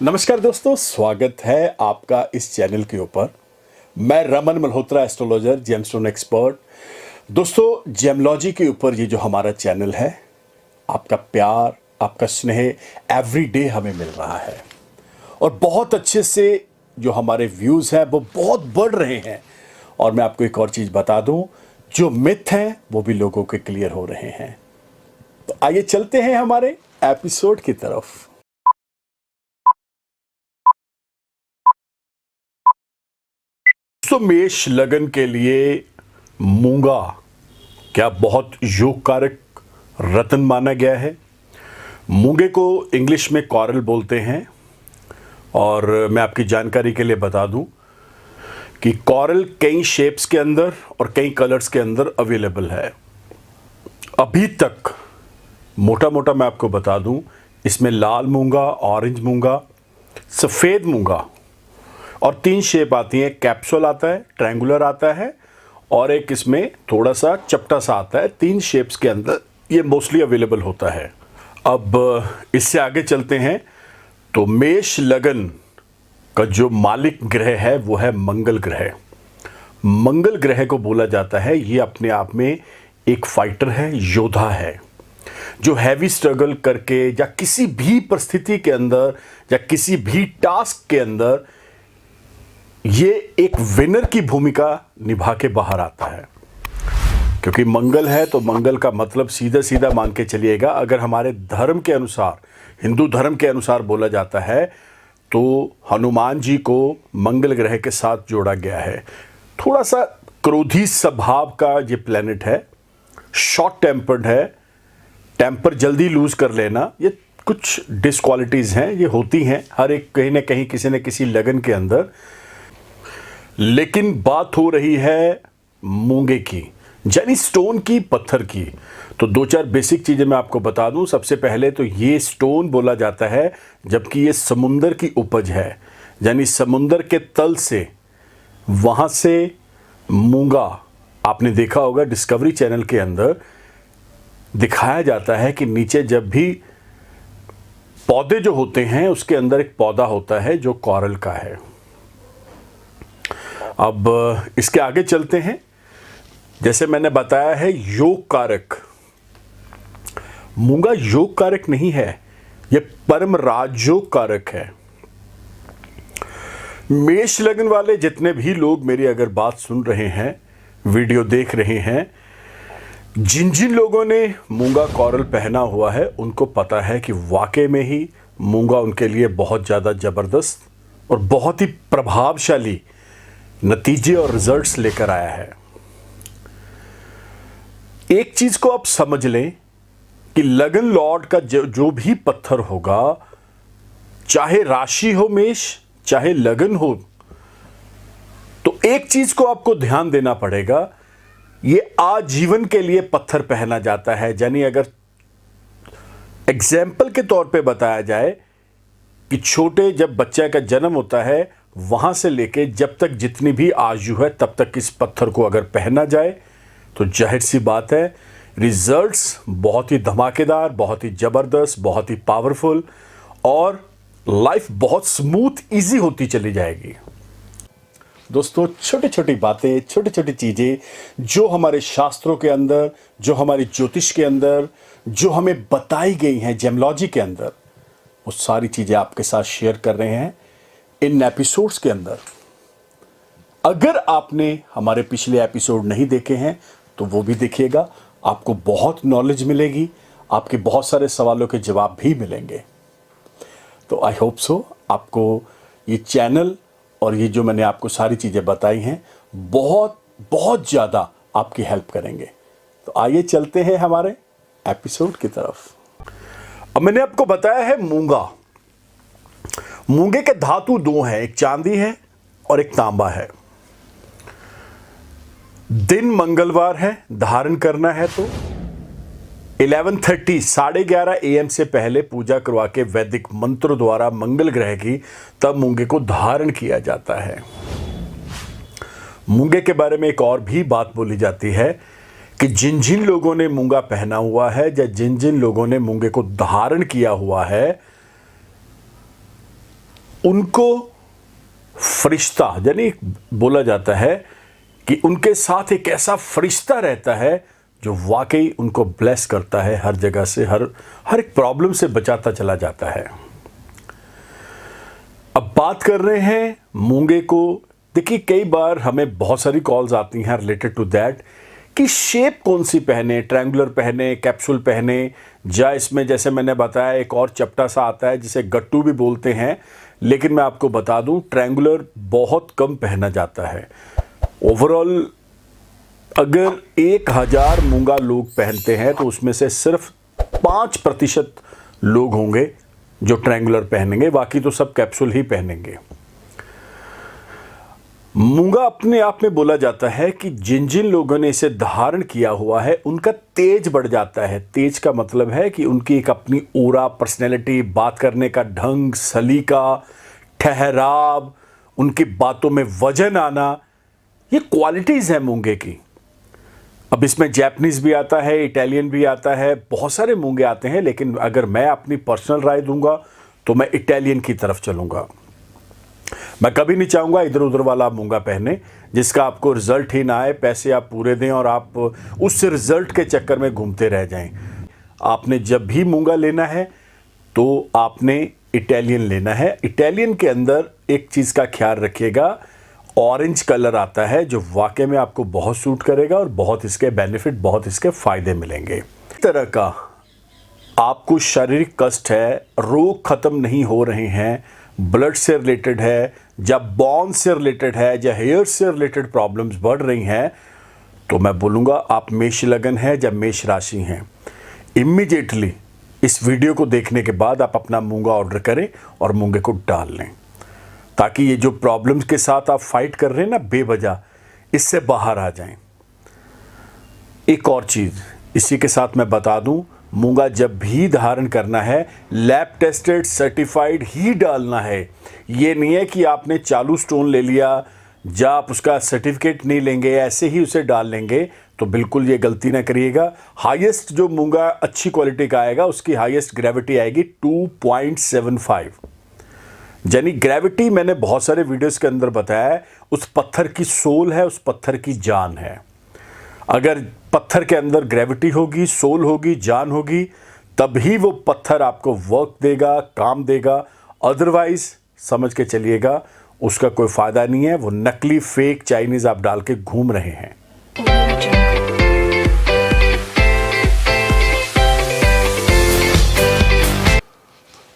नमस्कार दोस्तों, स्वागत है आपका इस चैनल के ऊपर। मैं Raman Malhotra, astrologer, gemstone expert. दोस्तों, जेमलॉजी के ऊपर ये जो हमारा चैनल है, आपका प्यार, आपका स्नेह एवरी डे हमें मिल रहा है और बहुत अच्छे से जो हमारे व्यूज़ हैं वो बहुत बढ़ रहे हैं। और मैं आपको एक और चीज़ बता दूं, जो मिथ हैं वो भी लोगों के क्लियर हो रहे हैं। तो आइए चलते हैं हमारे एपिसोड की तरफ। तो मेष लगन के लिए मूंगा क्या बहुत योग कारक रत्न माना गया है। मूंगे को इंग्लिश में कॉरल बोलते हैं और मैं आपकी जानकारी के लिए बता दूं कि कॉरल कई शेप्स के अंदर और कई कलर्स के अंदर अवेलेबल है। अभी तक मोटा मोटा मैं आपको बता दूं, इसमें लाल मूंगा, ऑरेंज मूंगा, सफ़ेद मूंगा और 3 शेप आती हैं। कैप्सूल आता है, ट्रायंगुलर आता है और एक इसमें थोड़ा सा चपटा सा आता है। 3 शेप्स के अंदर ये मोस्टली अवेलेबल होता है। अब इससे आगे चलते हैं तो मेष लगन का जो मालिक ग्रह है वो है मंगल ग्रह। मंगल ग्रह को बोला जाता है, ये अपने आप में एक फाइटर है, योद्धा है, जो हैवी स्ट्रगल करके या किसी भी परिस्थिति के अंदर या किसी भी टास्क के अंदर ये एक विनर की भूमिका निभा के बाहर आता है। क्योंकि मंगल है तो मंगल का मतलब सीधा सीधा मान के चलिएगा, अगर हमारे धर्म के अनुसार, हिंदू धर्म के अनुसार बोला जाता है तो हनुमान जी को मंगल ग्रह के साथ जोड़ा गया है। थोड़ा सा क्रोधी स्वभाव का ये प्लेनेट है, शॉर्ट टेम्पर्ड है, टेम्पर जल्दी लूज कर लेना, ये कुछ डिसक्वालिटीज़ हैं, ये होती हैं हर एक कहीं ना कहीं किसी न किसी लगन के अंदर। लेकिन बात हो रही है मूंगे की, यानी स्टोन की, पत्थर की। तो 2-4 बेसिक चीज़ें मैं आपको बता दूं। सबसे पहले तो ये स्टोन बोला जाता है जबकि ये समुंदर की उपज है, यानी समुंदर के तल से, वहाँ से मूंगा, आपने देखा होगा डिस्कवरी चैनल के अंदर दिखाया जाता है कि नीचे जब भी पौधे जो होते हैं उसके अंदर एक पौधा होता है जो कॉरल का है। अब इसके आगे चलते हैं। जैसे मैंने बताया है योग कारक, मूंगा योग कारक नहीं है, यह परम राजयोग कारक है। मेष लगन वाले जितने भी लोग मेरी अगर बात सुन रहे हैं, वीडियो देख रहे हैं, जिन जिन लोगों ने मूंगा कॉरल पहना हुआ है उनको पता है कि वाकई में ही मूंगा उनके लिए बहुत ज़्यादा ज़बरदस्त और बहुत ही प्रभावशाली नतीजे और रिजल्ट्स लेकर आया है। एक चीज को आप समझ लें कि लगन लॉर्ड का जो भी पत्थर होगा, चाहे राशि हो मेष, चाहे लगन हो, तो एक चीज को आपको ध्यान देना पड़ेगा, ये आजीवन के लिए पत्थर पहना जाता है। यानी अगर एग्जाम्पल के तौर पे बताया जाए कि छोटे जब बच्चे का जन्म होता है वहां से लेके जब तक जितनी भी आयु है तब तक इस पत्थर को अगर पहना जाए तो जाहिर सी बात है रिजल्ट्स बहुत ही धमाकेदार, बहुत ही ज़बरदस्त, बहुत ही पावरफुल और लाइफ बहुत स्मूथ इजी होती चली जाएगी। दोस्तों, छोटी छोटी बातें, छोटी छोटी चीज़ें जो हमारे शास्त्रों के अंदर, जो हमारी ज्योतिष के अंदर, जो हमें बताई गई हैं जेमलॉजी के अंदर, वो सारी चीज़ें आपके साथ शेयर कर रहे हैं इन एपिसोड्स के अंदर। अगर आपने हमारे पिछले एपिसोड नहीं देखे हैं तो वो भी देखिएगा, आपको बहुत नॉलेज मिलेगी, आपके बहुत सारे सवालों के जवाब भी मिलेंगे। तो आई होप सो आपको ये चैनल और ये जो मैंने आपको सारी चीज़ें बताई हैं बहुत बहुत ज़्यादा आपकी हेल्प करेंगे। तो आइए चलते हैं हमारे एपिसोड की तरफ। अब मैंने आपको बताया है मूंगा। मूंगे के धातु 2 हैं, एक चांदी है और एक तांबा है। दिन मंगलवार है, धारण करना है तो 11:30 11:30 AM से पहले पूजा करवा के वैदिक मंत्र द्वारा मंगल ग्रह की तब मूंगे को धारण किया जाता है। मूंगे के बारे में एक और भी बात बोली जाती है कि जिन जिन लोगों ने मूंगा पहना हुआ है या जिन जिन लोगों ने मूंगे को धारण किया हुआ है उनको फरिश्ता यानी बोला जाता है कि उनके साथ एक ऐसा फरिश्ता रहता है जो वाकई उनको ब्लेस करता है, हर जगह से हर एक प्रॉब्लम से बचाता चला जाता है। अब बात कर रहे हैं मूंगे को। देखिए, कई बार हमें बहुत सारी कॉल्स आती हैं रिलेटेड टू दैट कि शेप कौन सी पहने, ट्रायंगुलर पहने, कैप्सूल पहने, या इसमें जैसे मैंने बताया एक और चपटा सा आता है जिसे गट्टू भी बोलते हैं, लेकिन मैं आपको बता दूं ट्रायंगुलर बहुत कम पहना जाता है। ओवरऑल अगर 1000 मूंगा लोग पहनते हैं तो उसमें से सिर्फ 5% लोग होंगे जो ट्रायंगुलर पहनेंगे, बाकी तो सब कैप्सूल ही पहनेंगे। मूंगा अपने आप में बोला जाता है कि जिन जिन लोगों ने इसे धारण किया हुआ है उनका तेज बढ़ जाता है। तेज का मतलब है कि उनकी एक अपनी ओरा, पर्सनैलिटी, बात करने का ढंग, सलीका, ठहराव, उनकी बातों में वजन आना, ये क्वालिटीज है मूंगे की। अब इसमें जैपनीज भी आता है, इटालियन भी आता है, बहुत सारे मूंगे आते हैं, लेकिन अगर मैं अपनी पर्सनल राय दूंगा तो मैं इटालियन की तरफ चलूंगा। मैं कभी नहीं चाहूंगा इधर उधर वाला मूंगा पहने जिसका आपको रिजल्ट ही ना आए, पैसे आप पूरे दें और आप उस रिजल्ट के चक्कर में घूमते रह जाएं। आपने जब भी मूंगा लेना है तो आपने इटालियन लेना है। इटालियन के अंदर एक चीज़ का ख्याल रखिएगा, ऑरेंज कलर आता है जो वाकई में आपको बहुत सूट करेगा और बहुत इसके बेनिफिट, बहुत इसके फायदे मिलेंगे। इस तरह का आपको शारीरिक कष्ट है, रोग खत्म नहीं हो रहे हैं, ब्लड से रिलेटेड है, जब बोन से रिलेटेड है, या हेयर से रिलेटेड प्रॉब्लम्स बढ़ रही हैं, तो मैं बोलूँगा आप मेष लगन है या मेष राशि हैं, इमीडिएटली इस वीडियो को देखने के बाद आप अपना मूंगा ऑर्डर करें और मूंगे को डाल लें, ताकि ये जो प्रॉब्लम्स के साथ आप फाइट कर रहे हैं ना बेवजह, इससे बाहर आ जाएं। एक और चीज़ इसी के साथ मैं बता दूं, मूंगा जब भी धारण करना है लैब टेस्टेड सर्टिफाइड ही डालना है। ये नहीं है कि आपने चालू स्टोन ले लिया या आप उसका सर्टिफिकेट नहीं लेंगे, ऐसे ही उसे डाल लेंगे, तो बिल्कुल ये गलती ना करिएगा। हाईएस्ट जो मूंगा अच्छी क्वालिटी का आएगा उसकी हाईएस्ट ग्रेविटी आएगी 2.75, यानी ग्रेविटी मैंने बहुत सारे वीडियोस के अंदर बताया है, उस पत्थर की सोल है, उस पत्थर की जान है। अगर पत्थर के अंदर ग्रेविटी होगी, सोल होगी, जान होगी, तभी वो पत्थर आपको वर्क देगा, काम देगा। अदरवाइज समझ के चलिएगा उसका कोई फायदा नहीं है, वो नकली फेक चाइनीज आप डाल के घूम रहे हैं।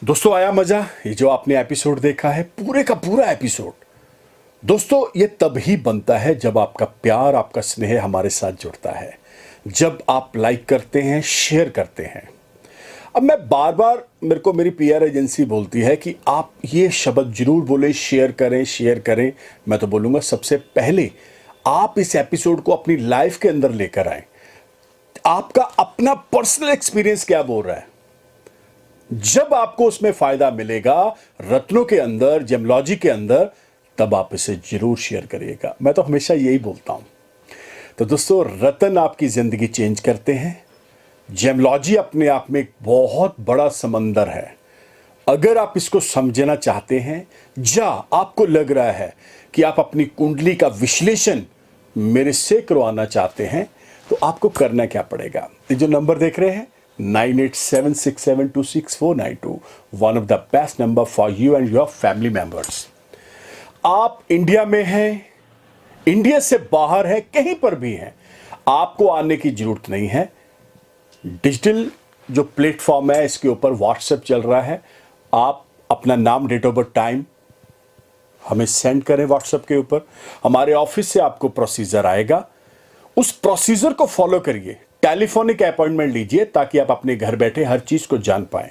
दोस्तों, आया मजा? ये जो आपने एपिसोड देखा है, पूरे का पूरा एपिसोड, दोस्तों ये तभी बनता है जब आपका प्यार, आपका स्नेह हमारे साथ जुड़ता है, जब आप लाइक करते हैं, शेयर करते हैं। अब मैं बार बार, मेरे को मेरी पीआर एजेंसी बोलती है कि आप ये शब्द जरूर बोलें, शेयर करें, शेयर करें। मैं तो बोलूँगा सबसे पहले आप इस एपिसोड को अपनी लाइफ के अंदर लेकर आए। आपका अपना पर्सनल एक्सपीरियंस क्या बोल रहा है, जब आपको उसमें फायदा मिलेगा रत्नों के अंदर, जेमोलॉजी के अंदर, तब आप इसे जरूर शेयर करिएगा। मैं तो हमेशा यही बोलता हूं। तो दोस्तों, रत्न आपकी जिंदगी चेंज करते हैं। जेमोलॉजी अपने आप में एक बहुत बड़ा समंदर है। अगर आप इसको समझना चाहते हैं, या आपको लग रहा है कि आप अपनी कुंडली का विश्लेषण मेरे से करवाना चाहते हैं, तो आपको करना क्या पड़ेगा? ये जो नंबर देख रहे हैं 9876726492, one of the best number for you and your family members. आप इंडिया में हैं, इंडिया से बाहर है, कहीं पर भी हैं, आपको आने की जरूरत नहीं है। डिजिटल जो प्लेटफॉर्म है इसके ऊपर व्हाट्सएप चल रहा है। आप अपना नाम, डेट ऑफ बर्थ, टाइम हमें सेंड करें व्हाट्सएप के ऊपर। हमारे ऑफिस से आपको प्रोसीजर आएगा, उस प्रोसीजर को फॉलो करिए, टेलीफोनिक अपॉइंटमेंट लीजिए, ताकि आप अपने घर बैठे हर चीज को जान पाएं।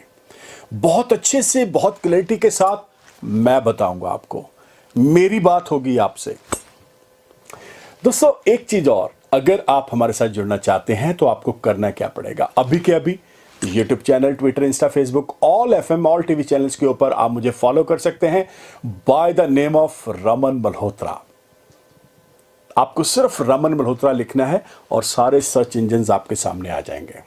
बहुत अच्छे से, बहुत क्लैरिटी के साथ मैं बताऊंगा आपको, मेरी बात होगी आपसे। दोस्तों, एक चीज और, अगर आप हमारे साथ जुड़ना चाहते हैं तो आपको करना क्या पड़ेगा? अभी के अभी YouTube channel, Twitter, Insta, Facebook, all FM, all TV channels के ऊपर आप मुझे फॉलो कर सकते हैं by the name of Raman Malhotra. आपको सिर्फ रमन मल्होत्रा लिखना है और सारे सर्च इंजन्स आपके सामने आ जाएंगे।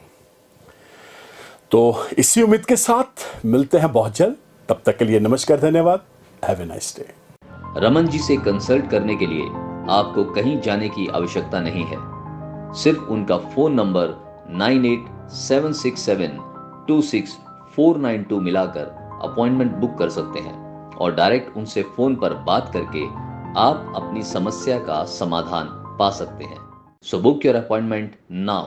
तो इसी उम्मीद के साथ मिलते हैं बहुत जल्द। तब तक के लिए नमस्कार, धन्यवाद, have a nice day. Raman ji से कंसल्ट करने के लिए आपको कहीं जाने की आवश्यकता नहीं है। सिर्फ उनका फोन नंबर 9876726492 मिलाकर अपॉइंटमेंट बुक कर सकते हैं और डायरेक्ट उनसे फोन पर बात करके आप अपनी समस्या का समाधान पा सकते हैं। So book your appointment now.